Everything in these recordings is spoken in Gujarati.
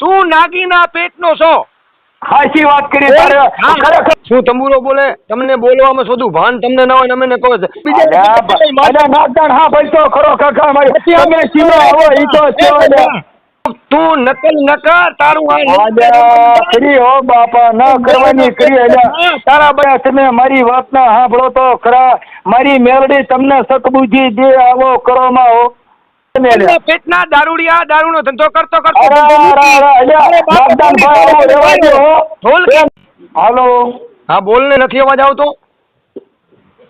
તું નાગીના પેટનો છો. હાચી વાત કરી તારે. ખરેખર શું તંબુરો બોલે? તમને બોલવામાં શોધું ભાન તમને ન હોય ને અમને કહો છો. અલ્યા નાગદાન હા ભાઈ તો ખરો કાકા મારી તમે સીધો આવો ઈ તો છો અલ્યા. તું નકલ ન કર. તારું અલ્યા કરી હો બાપા ન કરવાની કરી અલ્યા. તારા બયા તમે મારી વાત ના સાંભળો તો ખરા. મારી મેલડી તમને સતબુદ્ધિ દે આવો કરો માં હો. પેટના દારૂડિયા દારૂનો ધંધો કરતો હાલો હા બોલ ને નથી અવાજ આવતો.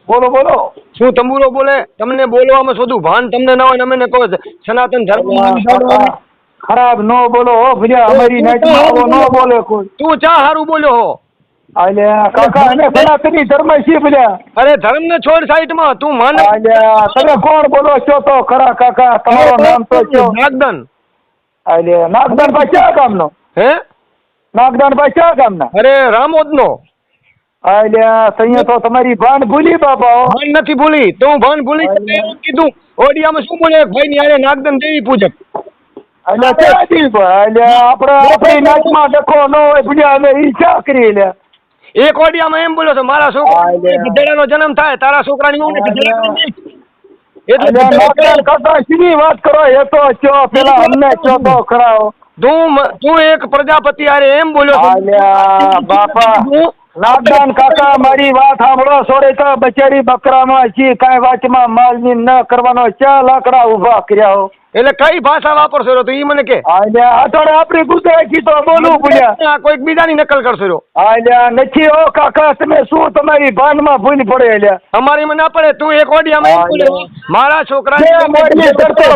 બોલો બોલો. શું તંબુરો બોલે? તમને બોલવામાં શોધું ભાન તમને ન હોય ને અમને કહો છો. સનાતન ધર્મ ખરાબ નો બોલો હો ભર્યા અમારી નાઈટમાં આવો નો બોલે કોઈ. તું ચા હારું બોલ્યો હો. અલ્યા કાકા અને સનાતની ધર્મ છે ભર્યા. અરે ધર્મ ને છોડ સાઈડમાં. તું માન. અલ્યા તમે કોણ બોલો છો તો ખરા કાકા તમારું નામ તો છો? નાગદન. અલ્યા નાગદાન ભાઈ ક્યાં ગામનો? હે નાગદાન ભાઈ ક્યાં ગામના? અરે રામોદ નો. અલ્યા તૈયા તો તમારી ભાન ભૂલી બાપા. ભાન નથી ભૂલી. તો હું ભાન ભૂલી કીધું. ઓડિયામાં શું બોલે? ભાઈ ની આરે નાગદન દેવી પૂજક. અલ્યા ક્યાંથી અલ્યા આપણી નાચમાં ડખો ન હોય ભૂલ્યા અમે ઈચ્છા કરી લ્યા. એક ઓડિયામાં એમ બોલ્યો છે મારા છોકરા ગધેડાનો જન્મ થાય તારા છોકરાની હું સીધી વાત કરો. એ તો ચો પેલા અમને ચો તો ખરા. તું એક પ્રજાપતિ આરે એમ બોલ્યો બાપા. નાગદાન કાકા મારી વાત સાંભળો. સોરે તો બચારી બકરામાં છી કાંઈ વાતમાં માલની ન કરવાનો ચા લાકડા ઉભા કર્યા હો. એટલે કઈ ભાષા વાપરશો તો ઈ મને કે? અત્યારે આપણી ગુજરાતી તો બોલવું પડ્યા. કોઈક બીજાની નકલ કરશો? નથી હો કાકા તમે શું તમારી ભાનમાં ભૂલ પડે એટલે અમારી મને ના પડે. તું એક ઓડિયામાં મારા છોકરા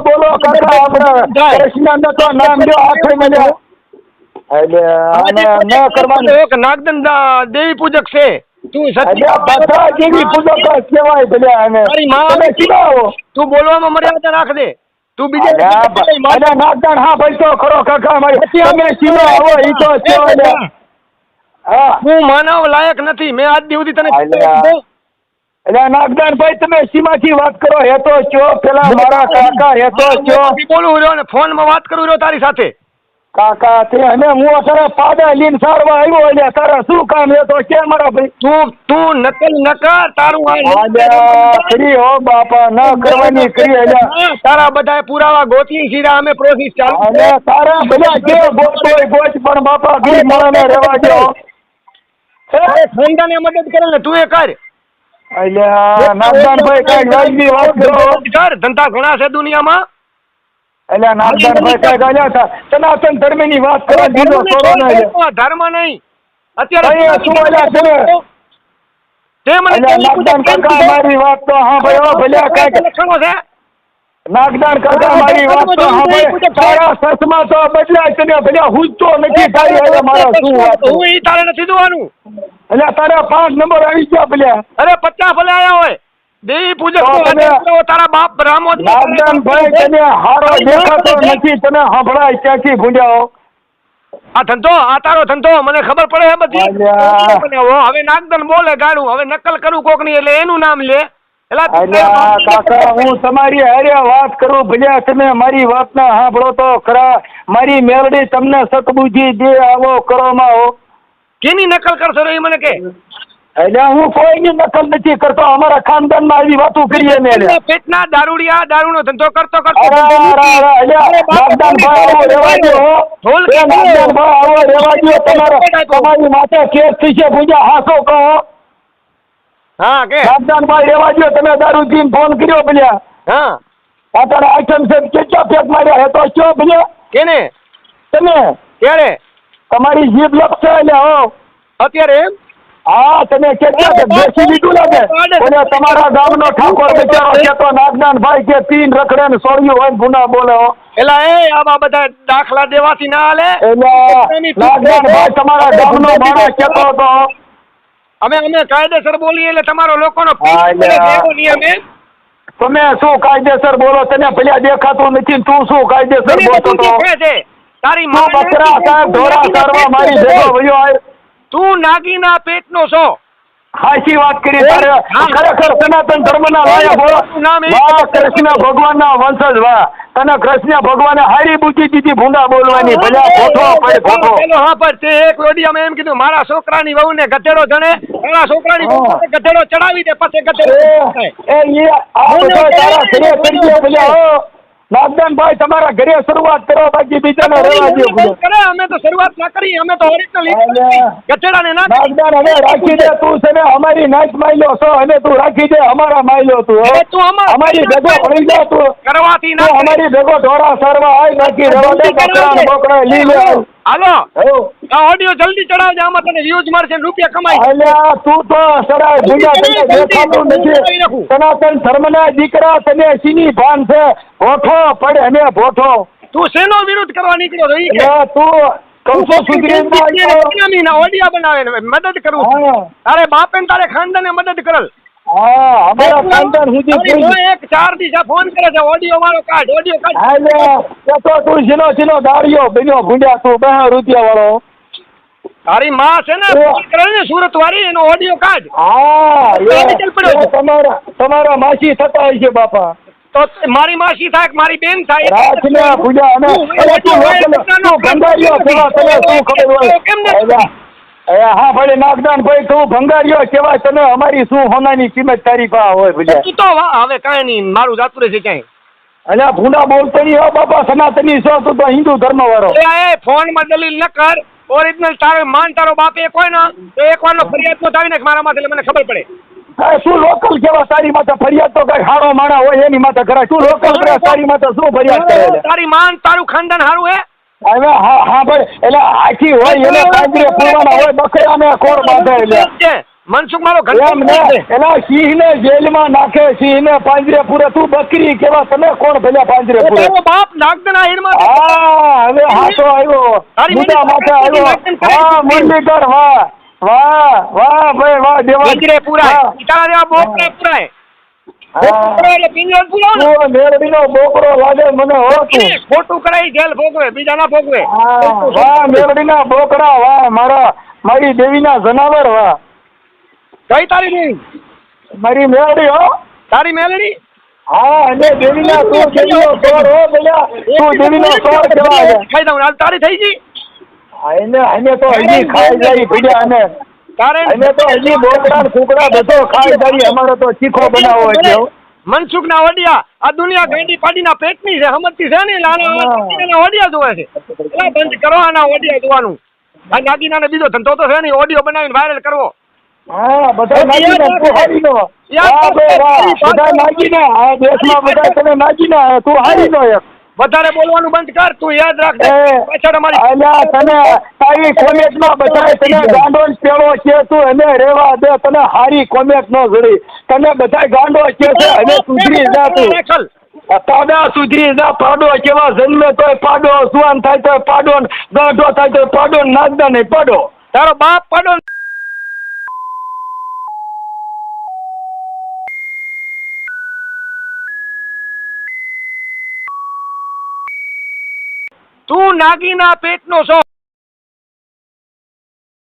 બોલો કાકા આપણા કૃષ્ણ તો નામ લ્યો આખરે મળ્યા. નાગદન દેવી પૂજક છે તું. દેવી પૂજક કહેવાય ભલે. તું બોલવામાં મર્યાદા રાખ દે. તું બીજા નાગદાન હા ભાઈ તો ખરો કાકા મારી આવો ઈ તો છો. હું માનવ લાયક નથી. મેં આજ સુધી તને એટલે નાગદાન ભાઈ તમે સીમાથી વાત કરો. હેતો છો પેલા મારા કાકા હેતો છો. બોલું રહ્યો ને ફોન માં વાત કરું રહ્યો તારી સાથે. કાકા તે અને હું તારા પાડા લઈને સારવા આવ્યો એટલે તારા શું કામ એ તો છે મારા ભાઈ. તું નકલ ન કર. તારું કરી હો બાપા ન કરવાની કરી. એટલે તારા બધા પુરાવા ગોતલી સીધા અમે પ્રોસેસ ચાલુ. અને તારા બધા જે ગોત હોય ગોચ પણ બાપા ગરીબ માણસને રહેવા દો. ફંડાને મદદ કરે ને તું એ કર. એટલે નાગદાનભાઈ કઈ વાજબી વાત કરો. કર ધંધા ઘણા છે દુનિયામાં. એટલે નાગદાનભાઈ કઈ ગયા હતા સનાતન ધર્મ ની વાત કરો. ધર્મ નહીં અત્યારે મારી વાત તો હા ભાઈ ભલે કઈ લક્ષણો છે. નાગદાન કાકા મારી વાત તો હા ભાઈ તારા સસમાં તો બદલાય તને ભલે હું તો નથી તારી હવે મારા શું વાત. હું ઈ તારે નથી જોવાનું. એટલે તારા 5 નંબર આવી ગયા ભલે. અરે 50 ભલે આયા હોય. દેવી પૂજક તારા બાપ રામોદ. નાગદાનભાઈ તને હારો દેખાતો નથી. તને સંભળાય ક્યાંથી ભૂલ્યા. આ ધંધો આ તારો ધંધો મને ખબર પડે છે બધી. હવે નાગદન બોલે ગાડું. હવે નકલ કરું કોક ની એટલે એનું નામ લે. કાકા હું તમારી હારે વાત કરું ભલે તમે મારી વાત ના સાંભળો તો ખરા. મારી મેલડી તમને સતબુદ્ધિ દે આવો કરો માં હો. કેની નકલ કરશો એ મને કે? એટલે હું કોઈની નકલ નથી કરતો. અમારા ખાનદાનમાં આવી વાતો કરીએ ને. પેટના દારૂડિયા દારૂનો ધંધો કરતો તમારી માથે કેસ થઈ છે પૂજા હાસો કહો. હા કે નાગદાનભાઈ રેવા દો. તમે દારૂ પીને ફોન કર્યો ભલ્યા. હા અત્યારે આઈટમ છે કેટલા ફેક માર્યા હે તો છો ભલ્યા. કેને? તમે ક્યારે? તમારી જીભ લપસે એટલે હો અત્યારે એમ. હા તમે કેટલા બેસી દીધું લાગે. તમારા ગામનો ઠાકોર બચારો છે તો નાગદાનભાઈ કે પીન રખડે ને સોળિયું હોય ગુના બોલે હો. એલા એ આવા બધા દાખલા દેવાથી ના હાલે. એટલે નાગદાનભાઈ તમારા ગામનો માણસ કેતો હતો. અમે કાયદેસર બોલીએ એટલે તમારો લોકોનો નિયમ એમ. તમે શું કાયદેસર બોલો? તને ભલે દેખાતું નથી. તું શું કાયદેસર બોલતો તો? તારી બકરા સાહેબ ઢોરા સારવા મારી ભેગો ભયો. તું નાગીના પેટનો છો. હાચી વાત કરી તારે હા. ખરેખર સનાતન ધર્મના લાયક હો નામ એ વાહ કૃષ્ણ ભગવાનના વંશજ વાહ તને કૃષ્ણ ભગવાને હારી બુદ્ધિ દીધી ભૂંડા બોલવાની ભલે ખોટો પડે ખોટો પેલો હા પણ તે એક ઓડિયામાં એમ કીધું મારા છોકરાની વહુને ગધેડો જણે મારા છોકરાની વહુને ગધેડો ચડાવી દે પછી ગધેડો આ બધા તારા ઘરે કરી દો ભલે હો નાગદાનભાઈ તમારા ઘરે શરૂઆત કરો બાકી બીજાને રહેવા દો ભલે કરે અમે તો શરૂઆત ના કરી અમે તો ઓરિજિનલ ગધેડાને ના નાગદાન હવે રાખી દે તું છે ને અમારી નાચ માયલો છો અને તું રાખી દે અમારા માયલો તું હો. હવે તું અમારી ભેગો ભણી જા તું કરવાથી તું ના અમારી ભેગો ઢોરા સરવા આય બાકી રહેવા દે બકરા ને બોકરા લઈ લે હાલો હો આ ઓડિયો જલ્દી ચડાવજે આમાં તને વ્યૂઝ મળશે ને રૂપિયા કમાઈ અલ્યા તું તો સડાય ભૂંડા તને દેખાતું નથી સનાતન ધર્મના દીકરા તને સીની ભાન છે ભોઠો પડે અને ભોઠો તું શેનો વિરોધ કરવા નીકળ્યો તો ઈ કે અલ્યા તું કૌશો સુધરી ના ઓડિયા બનાવે ને મદદ કરું હા તારે બાપે ને તારે ખાનદાને મદદ કરલ હા અમારા ખાનદાન સુધી તારી કોઈ મોએ એક 4 દિવસ ફોન કરે છે ઓડિયો મારો કાઢ ઓડિયો કાઢ હાલે તો તું સીનો દાડિયો બન્યો ભૂંડા તું 2 રૂપિયા વાળો તારી માં છે ને ફોન કરે ને સુરત વાળી એનો ઓડિયો કાઢ હા નીકળ પડ્યો છે. તમારા માસી થતા હોય છે બાપા તો મારી માસી થાય કે મારી બેન થાય રાખને પૂજા અને તું ભંગારીઓ કેવા તને શું ખબર હોય કેમ નથી? હા ભલે નાગદાન ભાઈ તું ભંગારીઓ કેવા તને અમારી શું હોનાની કિંમત તારી પાસે હોય ભલે તું તો હવે કાંઈ નહીં મારું જાતું રહેશે ક્યાંય અલ્યા ભૂંડા બોલતો નહીં હો બાપા સનાતની છો તું તો હિન્દુ ધર્મ વાળો એ ફોનમાં દલીલ ન કર ઓરિજિનલ તારો માન તારો બાપ એક હોય ને તો એક વાર નો ફરિયાદ નો થાય ને મારા માથે એટલે મને ખબર પડે શું લોકલ કેવા તારી માથે ફરિયાદ તો કઈ હારો માણા હોય એની માથે કરાય શું લોકલ કરે તારી માથે શું ફરિયાદ કરે છે? તારી માન તારું ખાનદાન હારું હે હવે હા ભાઈ એટલે આખી હોય એને પાંજરે પૂરવાના હોય બકરાને કોણ બાંધે એટલે મનસુખ મારો એમ ને એલા સિંહને જેલમાં નાખે સિંહને પાંજરે પૂરે તું બકરી કેવા તને કોણ ભલે પાંજરે પૂરે તારો બાપ નાગદના હીરમાં હા હવે હાથો આવ્યો મુદ્દા માથે આવ્યો હા મુરલીધર વાહ વાહ વાહ ભાઈ વાહ દેવા પિંજરે પુરાય તારા જેવા બોકડા પુરાય બોકડા એટલે પિંજરે પુરાવ ને મેરડીનો બોકરો લાગે મને હો તું ખોટું કરાય જેલ ભોગવે બીજા ના ભોગવે વાહ મેરડીના બોકડા વાહ મારી દેવીના જનાવર વાહ કઈ તારી દેવી મારી મેરડી હો તારી મેલડી હા અને દેવીના તું દેવીનો સોર હો ભલા તું દેવીનો સોર કહેવાય ખાઈ દઉં હાલ તારી થઈ ગઈ એને તો હજી ખાઈ જાય ભીડ્યા અને તારે અમે તો હજી બોકડા કુકડા બધો ખાઈ જાય અમારે તો ચીખો બનાવવો એટલે મનસુખ ના વડિયા આ દુનિયા ગેંડી પાડીના પેટની છે સમજતી છે ને લાના વડિયા જોવે છે એટલે બંધ કરો આના વડિયા જોવાનું આ નાગીનાને બીજો ધંધો તો છે ને ઓડિયો બનાવીને વાયરલ કરવો હા બધા નાગીને તું હારીનો વાહ ભાઈ વાહ બધા નાગીને આ દેશમાં બધા તને નાગીને તું હારીનો એક વધારે બોલવાનું બંધ કર તું યાદ રાખ પાછળ અમારી અલ્યા તને તારી કોમેન્ટમાં બધાય તને ગાંડો જ પેલો છે તું એને રેવા દે તને હારી કોમેન્ટ ન જડી તને બધાય ગાંડો છે અને સુધરી જા તું પાડા સુધરી જા પાડો કેવા જન્મે તોય પાડો સુવાન થાય તોય પાડો ગાંઠો થાય તોય પાડો નાગદા નહીં પાડો તારો બાપ પાડો તું નાગીના પેટનો છો